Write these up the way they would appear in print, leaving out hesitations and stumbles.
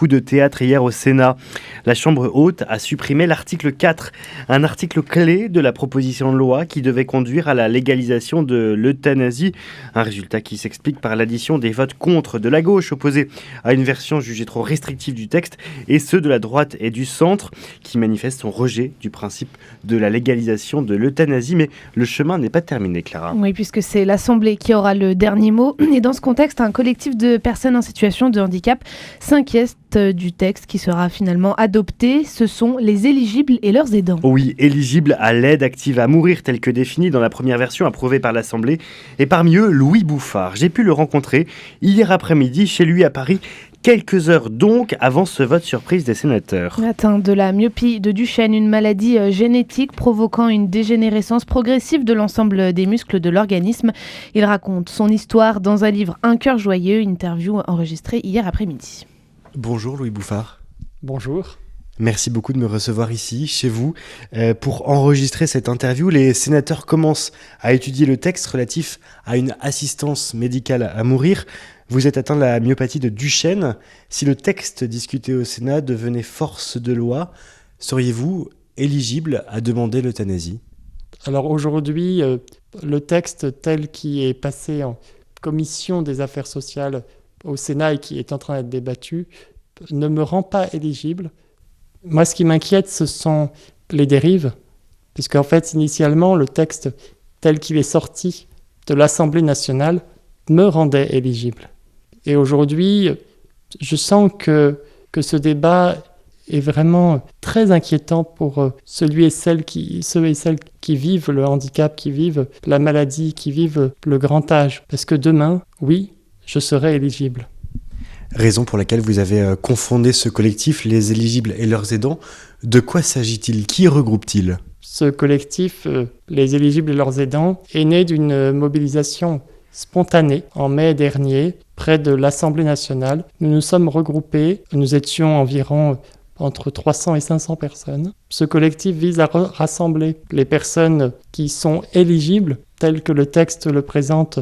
coup de théâtre hier au Sénat. La Chambre haute a supprimé l'article 4, un article clé de la proposition de loi qui devait conduire à la légalisation de l'euthanasie. Un résultat qui s'explique par l'addition des votes contre de la gauche opposés à une version jugée trop restrictive du texte et ceux de la droite et du centre qui manifestent son rejet du principe de la légalisation de l'euthanasie. Mais le chemin n'est pas terminé, Clara. Oui, puisque c'est l'Assemblée qui aura le dernier mot. Et dans ce contexte, un collectif de personnes en situation de handicap s'inquiète du texte qui sera finalement adopté. Ce sont les éligibles et leurs aidants. Oui, éligibles à l'aide active à mourir telle que définie dans la première version approuvée par l'Assemblée. Et parmi eux, Louis Bouffard. J'ai pu le rencontrer hier après-midi chez lui à Paris. Quelques heures donc avant ce vote surprise des sénateurs. Atteint de la myopie de Duchenne, une maladie génétique provoquant une dégénérescence progressive de l'ensemble des muscles de l'organisme. Il raconte son histoire dans un livre Un cœur joyeux, interview enregistrée hier après-midi. Bonjour Louis Bouffard. Bonjour. Merci beaucoup de me recevoir ici, chez vous. Pour enregistrer cette interview, les sénateurs commencent à étudier le texte relatif à une assistance médicale à mourir. Vous êtes atteint de la myopathie de Duchenne. Si le texte discuté au Sénat devenait force de loi, seriez-vous éligible à demander l'euthanasie ? Alors aujourd'hui, le texte tel qu'il est passé en commission des affaires sociales au Sénat et qui est en train d'être débattu ne me rend pas éligible. Moi, ce qui m'inquiète, ce sont les dérives, puisqu'en fait, initialement, le texte tel qu'il est sorti de l'Assemblée nationale me rendait éligible. Et aujourd'hui, je sens que ce débat est vraiment très inquiétant pour ceux et celles qui vivent le handicap, qui vivent la maladie, qui vivent le grand âge. Parce que demain, oui, je serai éligible. Raison pour laquelle vous avez confondé ce collectif, les éligibles et leurs aidants. De quoi s'agit-il ? Qui regroupe-t-il ? Ce collectif, les éligibles et leurs aidants, est né d'une mobilisation spontanée en mai dernier près de l'Assemblée nationale. Nous nous sommes regroupés, nous étions environ entre 300 et 500 personnes. Ce collectif vise à rassembler les personnes qui sont éligibles, tel que le texte le présente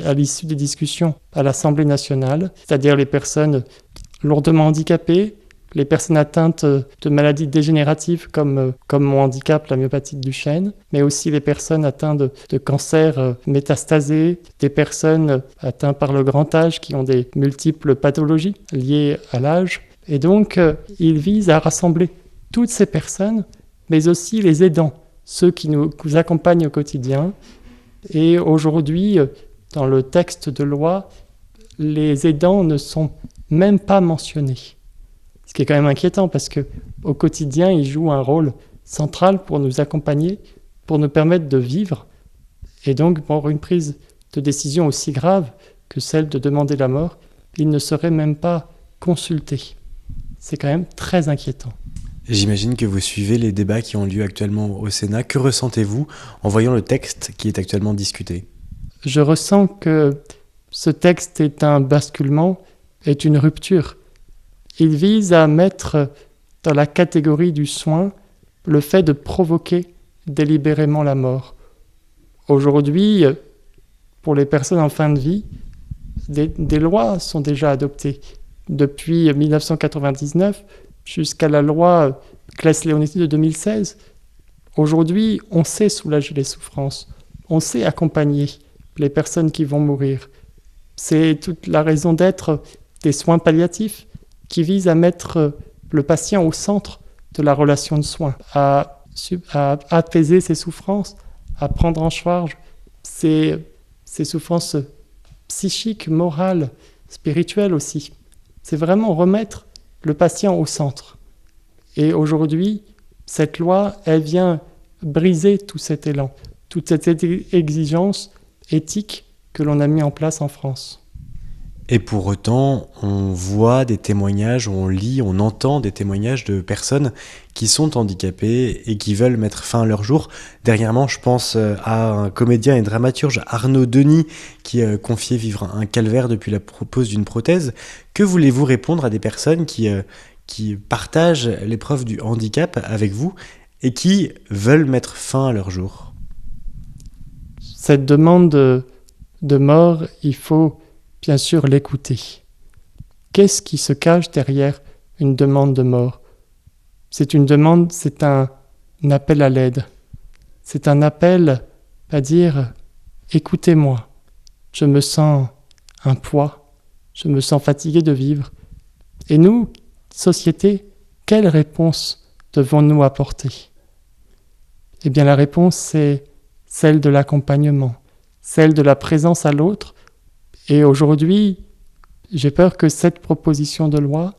à l'issue des discussions à l'Assemblée nationale, c'est-à-dire les personnes lourdement handicapées, les personnes atteintes de maladies dégénératives comme mon handicap, la myopathie de Duchenne, mais aussi les personnes atteintes de cancers métastasés, des personnes atteintes par le grand âge qui ont des multiples pathologies liées à l'âge. Et donc, il vise à rassembler toutes ces personnes, mais aussi les aidants, ceux qui nous accompagnent au quotidien. Et aujourd'hui, dans le texte de loi, les aidants ne sont même pas mentionnés. Ce qui est quand même inquiétant parce qu'au quotidien, ils jouent un rôle central pour nous accompagner, pour nous permettre de vivre. Et donc, pour une prise de décision aussi grave que celle de demander la mort, ils ne seraient même pas consultés. C'est quand même très inquiétant. J'imagine que vous suivez les débats qui ont lieu actuellement au Sénat. Que ressentez-vous en voyant le texte qui est actuellement discuté ? Je ressens que ce texte est un basculement, est une rupture. Il vise à mettre dans la catégorie du soin le fait de provoquer délibérément la mort. Aujourd'hui, pour les personnes en fin de vie, des lois sont déjà adoptées. Depuis 1999 jusqu'à la loi Claes-Leonetti de 2016, aujourd'hui, on sait soulager les souffrances, on sait accompagner les personnes qui vont mourir. C'est toute la raison d'être des soins palliatifs qui visent à mettre le patient au centre de la relation de soins, à apaiser ses souffrances, à prendre en charge ses souffrances psychiques, morales, spirituelles aussi. C'est vraiment remettre le patient au centre. Et aujourd'hui, cette loi, elle vient briser tout cet élan, toute cette exigence éthique que l'on a mis en place en France. Et pour autant, on voit des témoignages, on lit, on entend des témoignages de personnes qui sont handicapées et qui veulent mettre fin à leur jour. Dernièrement, je pense à un comédien et dramaturge, Arnaud Denis, qui confiait vivre un calvaire depuis la pose d'une prothèse. Que voulez-vous répondre à des personnes qui partagent l'épreuve du handicap avec vous et qui veulent mettre fin à leur jour ? Cette demande de mort, il faut bien sûr l'écouter. Qu'est-ce qui se cache derrière une demande de mort. C'est une demande, c'est un appel à l'aide. C'est un appel à dire « Écoutez-moi, je me sens un poids, je me sens fatigué de vivre. » Et nous, société, quelle réponse devons-nous apporter ? Eh bien, la réponse, c'est celle de l'accompagnement, celle de la présence à l'autre. Et aujourd'hui, j'ai peur que cette proposition de loi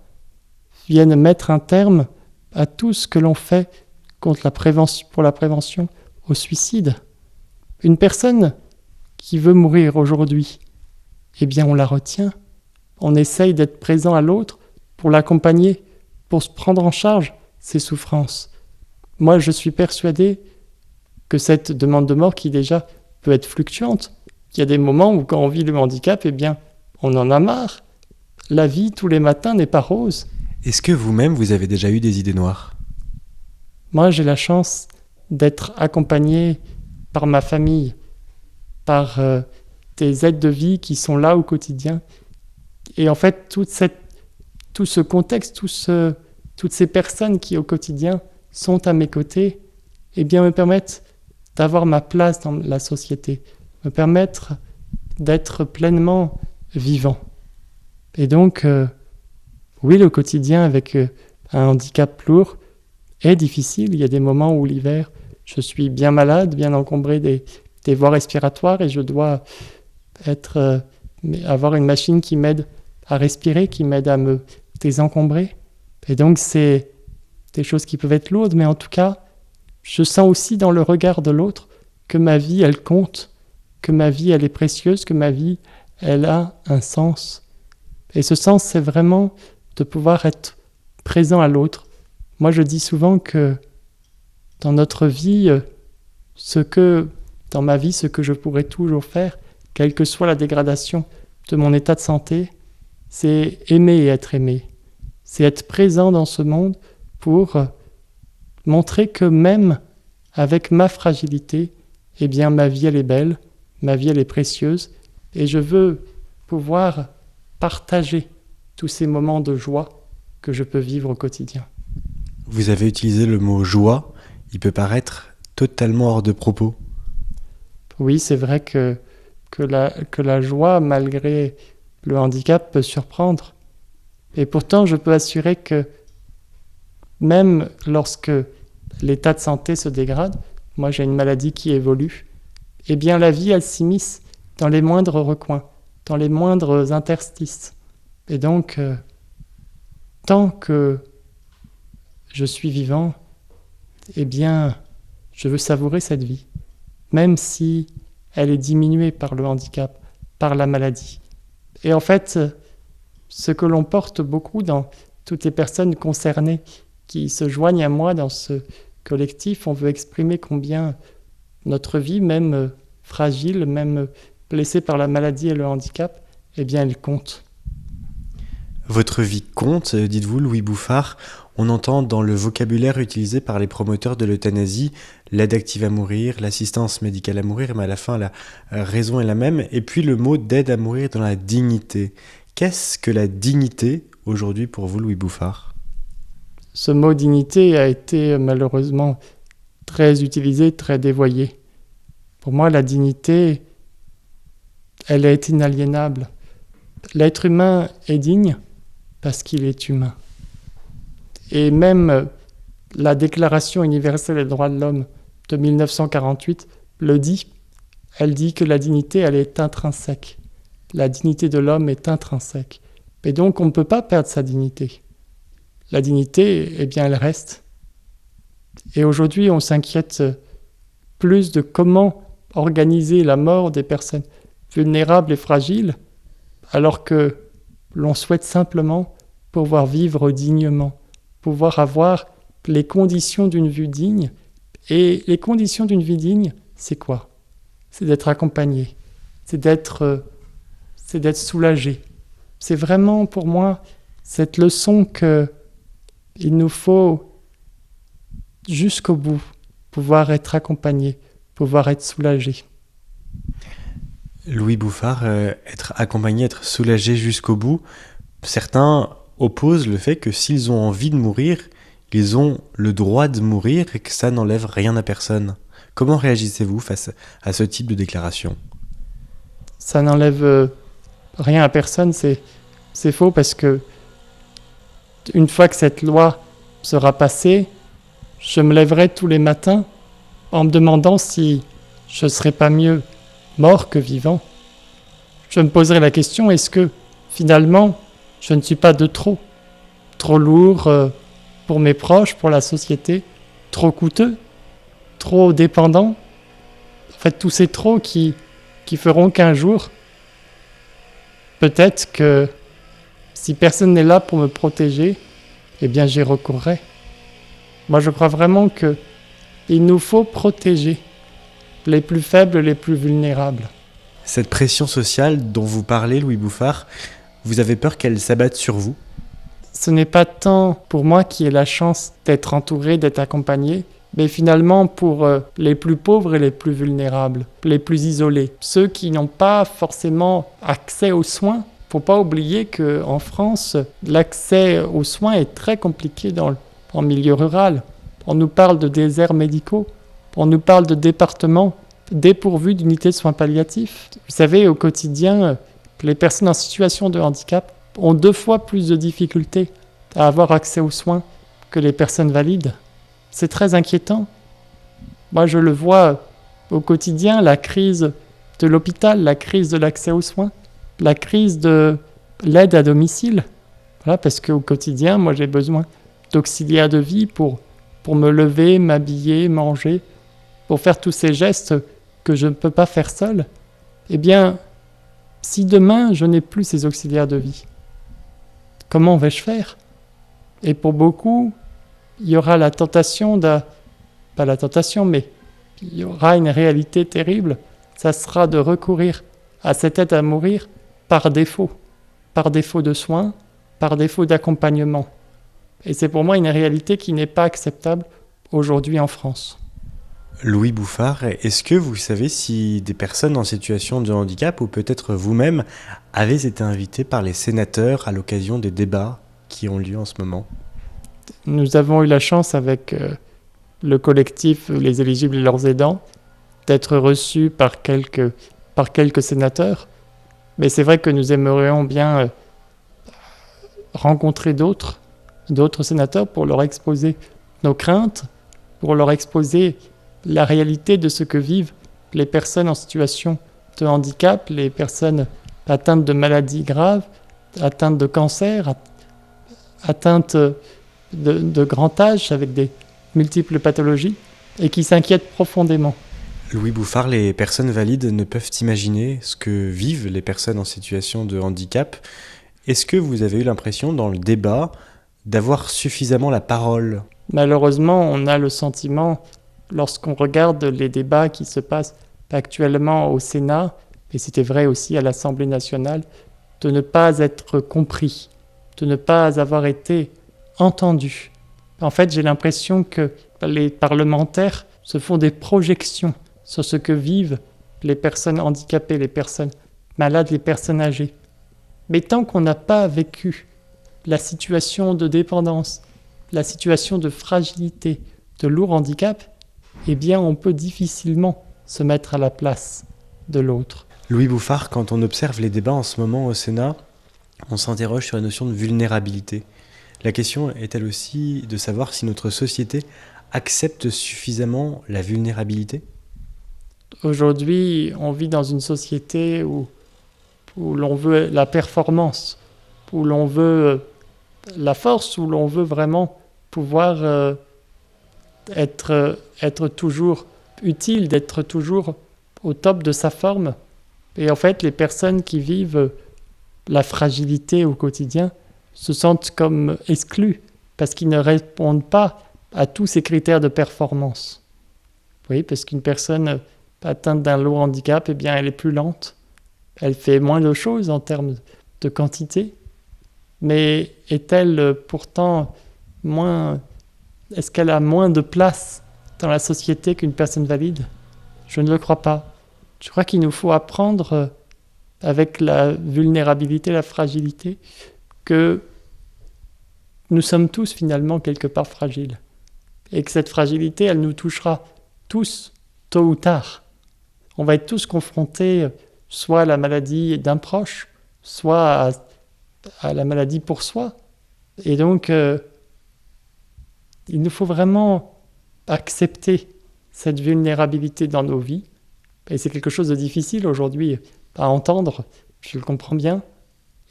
vienne mettre un terme à tout ce que l'on fait pour la prévention au suicide. Une personne qui veut mourir aujourd'hui, eh bien, on la retient. On essaye d'être présent à l'autre pour l'accompagner, pour se prendre en charge ses souffrances. Moi, je suis persuadé que cette demande de mort, qui déjà peut être fluctuante, il y a des moments où quand on vit le handicap, eh bien, on en a marre. La vie, tous les matins, n'est pas rose. Est-ce que vous-même, vous avez déjà eu des idées noires ? Moi, j'ai la chance d'être accompagné par ma famille, par des aides de vie qui sont là au quotidien. Et en fait, tout ce contexte, toutes ces personnes qui, au quotidien, sont à mes côtés, eh bien, me permettent d'avoir ma place dans la société, me permettre d'être pleinement vivant. Et donc, oui, le quotidien avec un handicap lourd est difficile. Il y a des moments où l'hiver, je suis bien malade, bien encombré des voies respiratoires et je dois avoir une machine qui m'aide à respirer, qui m'aide à me désencombrer. Et donc, c'est des choses qui peuvent être lourdes, mais en tout cas, je sens aussi dans le regard de l'autre que ma vie, elle compte, que ma vie, elle est précieuse, que ma vie, elle a un sens. Et ce sens, c'est vraiment de pouvoir être présent à l'autre. Moi, je dis souvent que dans notre vie, dans ma vie, ce que je pourrais toujours faire, quelle que soit la dégradation de mon état de santé, c'est aimer et être aimé. C'est être présent dans ce monde pour montrer que même avec ma fragilité, eh bien, ma vie, elle est belle, ma vie, elle est précieuse, et je veux pouvoir partager tous ces moments de joie que je peux vivre au quotidien. Vous avez utilisé le mot « joie », il peut paraître totalement hors de propos. Oui, c'est vrai que la joie, malgré le handicap, peut surprendre. Et pourtant, je peux assurer que même lorsque l'état de santé se dégrade, moi j'ai une maladie qui évolue, eh bien la vie, elle s'immisce dans les moindres recoins, dans les moindres interstices. Et donc, tant que je suis vivant, eh bien, je veux savourer cette vie, même si elle est diminuée par le handicap, par la maladie. Et en fait, ce que l'on porte beaucoup dans toutes les personnes concernées qui se joignent à moi dans ce collectif, on veut exprimer combien notre vie, même fragile, même blessée par la maladie et le handicap, eh bien, elle compte. Votre vie compte, dites-vous, Louis Bouffard. On entend dans le vocabulaire utilisé par les promoteurs de l'euthanasie l'aide active à mourir, l'assistance médicale à mourir, mais à la fin, la raison est la même. Et puis le mot d'aide à mourir dans la dignité. Qu'est-ce que la dignité aujourd'hui pour vous, Louis Bouffard ? Ce mot dignité a été malheureusement très utilisé, très dévoyé. Pour moi, la dignité, elle est inaliénable. L'être humain est digne parce qu'il est humain. Et même la Déclaration universelle des droits de l'homme de 1948 le dit. Elle dit que la dignité, elle est intrinsèque. La dignité de l'homme est intrinsèque. Et donc, on ne peut pas perdre sa dignité. La dignité, eh bien, elle reste. Et aujourd'hui, on s'inquiète plus de comment organiser la mort des personnes vulnérables et fragiles, alors que l'on souhaite simplement pouvoir vivre dignement, pouvoir avoir les conditions d'une vie digne. Et les conditions d'une vie digne, c'est quoi ? C'est d'être accompagné, c'est d'être soulagé. C'est vraiment pour moi cette leçon qu'il nous faut jusqu'au bout pouvoir être accompagné, pouvoir être soulagé. Louis Bouffard, être accompagné, être soulagé jusqu'au bout. Certains oppose le fait que s'ils ont envie de mourir, ils ont le droit de mourir et que ça n'enlève rien à personne. Comment réagissez-vous face à ce type de déclaration ? Ça n'enlève rien à personne, c'est faux parce que une fois que cette loi sera passée, je me lèverai tous les matins en me demandant si je ne serais pas mieux mort que vivant. Je me poserai la question, est-ce que finalement je ne suis pas de trop lourd pour mes proches, pour la société, trop coûteux, trop dépendant. En fait, tous ces trop qui feront qu'un jour, peut-être que si personne n'est là pour me protéger, eh bien j'y recourrai. Moi, je crois vraiment qu'il nous faut protéger les plus faibles, les plus vulnérables. Cette pression sociale dont vous parlez, Louis Bouffard, vous avez peur qu'elle s'abatte sur vous ? Ce n'est pas tant pour moi qui ai la chance d'être entouré, d'être accompagné, mais finalement pour les plus pauvres et les plus vulnérables, les plus isolés, ceux qui n'ont pas forcément accès aux soins. Il ne faut pas oublier qu'en France, l'accès aux soins est très compliqué en milieu rural. On nous parle de déserts médicaux, on nous parle de départements dépourvus d'unités de soins palliatifs. Vous savez, au quotidien, les personnes en situation de handicap ont 2 fois plus de difficultés à avoir accès aux soins que les personnes valides. C'est très inquiétant. Moi, je le vois au quotidien, la crise de l'hôpital, la crise de l'accès aux soins, la crise de l'aide à domicile. Voilà, parce qu'au quotidien, moi, j'ai besoin d'auxiliaires de vie pour me lever, m'habiller, manger, pour faire tous ces gestes que je ne peux pas faire seul. Eh bien, si demain, je n'ai plus ces auxiliaires de vie, comment vais-je faire ? Et pour beaucoup, il y aura la tentation pas la tentation, mais il y aura une réalité terrible. Ça sera de recourir à cette aide à mourir par défaut de soins, par défaut d'accompagnement. Et c'est pour moi une réalité qui n'est pas acceptable aujourd'hui en France. Louis Bouffard, est-ce que vous savez si des personnes en situation de handicap, ou peut-être vous-même, avez été invités par les sénateurs à l'occasion des débats qui ont lieu en ce moment ? Nous avons eu la chance avec le collectif Les éligibles et leurs aidants d'être reçus par quelques sénateurs. Mais c'est vrai que nous aimerions bien rencontrer d'autres sénateurs pour leur exposer nos craintes, pour leur exposer la réalité de ce que vivent les personnes en situation de handicap, les personnes atteintes de maladies graves, atteintes de cancer, atteintes de grand âge avec des multiples pathologies et qui s'inquiètent profondément. Louis Bouffard, les personnes valides ne peuvent imaginer ce que vivent les personnes en situation de handicap. Est-ce que vous avez eu l'impression dans le débat d'avoir suffisamment la parole ? Malheureusement, on a le sentiment, lorsqu'on regarde les débats qui se passent actuellement au Sénat, et c'était vrai aussi à l'Assemblée nationale, de ne pas être compris, de ne pas avoir été entendus. En fait, j'ai l'impression que les parlementaires se font des projections sur ce que vivent les personnes handicapées, les personnes malades, les personnes âgées. Mais tant qu'on n'a pas vécu la situation de dépendance, la situation de fragilité, de lourd handicap, eh bien on peut difficilement se mettre à la place de l'autre. Louis Bouffard, quand on observe les débats en ce moment au Sénat, on s'interroge sur la notion de vulnérabilité. La question est-elle aussi de savoir si notre société accepte suffisamment la vulnérabilité ? Aujourd'hui, on vit dans une société où l'on veut la performance, où l'on veut la force, où l'on veut vraiment pouvoir être toujours utile, d'être toujours au top de sa forme. Et en fait, les personnes qui vivent la fragilité au quotidien se sentent comme exclues parce qu'ils ne répondent pas à tous ces critères de performance. Oui, parce qu'une personne atteinte d'un lourd handicap, eh bien, elle est plus lente. Elle fait moins de choses en termes de quantité. Mais est-elle pourtant moins... Est-ce qu'elle a moins de place dans la société qu'une personne valide ? Je ne le crois pas. Je crois qu'il nous faut apprendre avec la vulnérabilité, la fragilité, que nous sommes tous finalement quelque part fragiles. Et que cette fragilité, elle nous touchera tous, tôt ou tard. On va être tous confrontés soit à la maladie d'un proche, soit à la maladie pour soi. Et donc, il nous faut vraiment accepter cette vulnérabilité dans nos vies. Et c'est quelque chose de difficile aujourd'hui à entendre, je le comprends bien.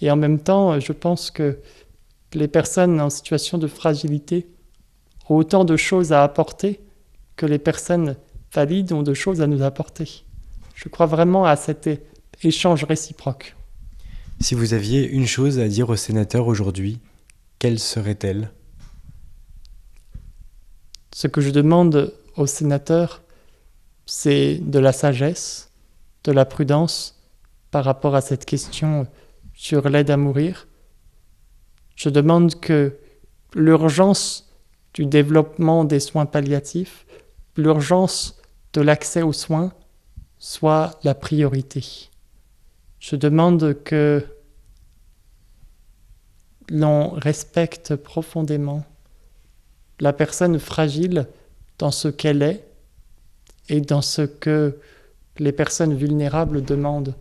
Et en même temps, je pense que les personnes en situation de fragilité ont autant de choses à apporter que les personnes valides ont de choses à nous apporter. Je crois vraiment à cet échange réciproque. Si vous aviez une chose à dire aux sénateurs aujourd'hui, quelle serait-elle ? Ce que je demande aux sénateurs, c'est de la sagesse, de la prudence par rapport à cette question sur l'aide à mourir. Je demande que l'urgence du développement des soins palliatifs, l'urgence de l'accès aux soins soit la priorité. Je demande que l'on respecte profondément la personne fragile dans ce qu'elle est et dans ce que les personnes vulnérables demandent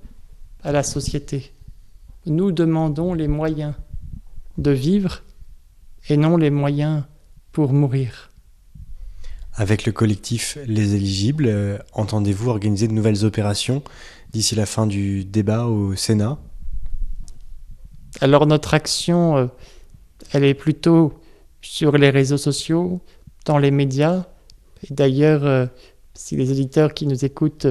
à la société. Nous demandons les moyens de vivre et non les moyens pour mourir. Avec le collectif Les Éligibles, entendez-vous organiser de nouvelles opérations d'ici la fin du débat au Sénat ? Alors notre action, elle est plutôt sur les réseaux sociaux, dans les médias. Et d'ailleurs, si les éditeurs qui nous écoutent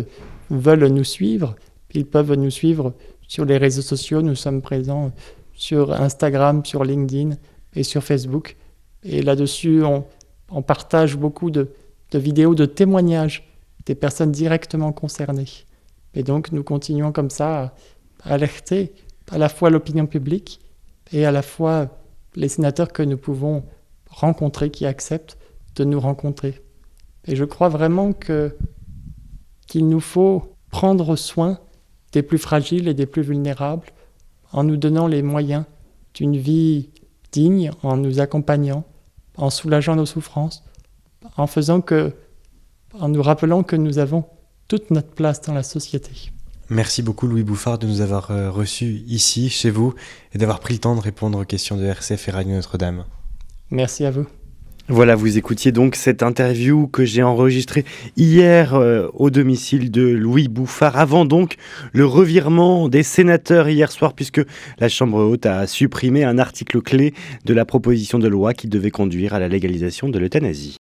veulent nous suivre, ils peuvent nous suivre sur les réseaux sociaux. Nous sommes présents sur Instagram, sur LinkedIn et sur Facebook. Et là-dessus, on partage beaucoup de vidéos, de témoignages des personnes directement concernées. Et donc, nous continuons comme ça à alerter à la fois l'opinion publique et à la fois les sénateurs que nous pouvons rencontrer, qui acceptent de nous rencontrer. Et je crois vraiment qu'il nous faut prendre soin des plus fragiles et des plus vulnérables en nous donnant les moyens d'une vie digne, en nous accompagnant, en soulageant nos souffrances, en nous rappelant que nous avons toute notre place dans la société. Merci beaucoup Louis Bouffard de nous avoir reçus ici, chez vous, et d'avoir pris le temps de répondre aux questions de RCF et Radio Notre-Dame. Merci à vous. Voilà, vous écoutiez donc cette interview que j'ai enregistrée hier au domicile de Louis Bouffard, avant donc le revirement des sénateurs hier soir, puisque la Chambre haute a supprimé un article clé de la proposition de loi qui devait conduire à la légalisation de l'euthanasie.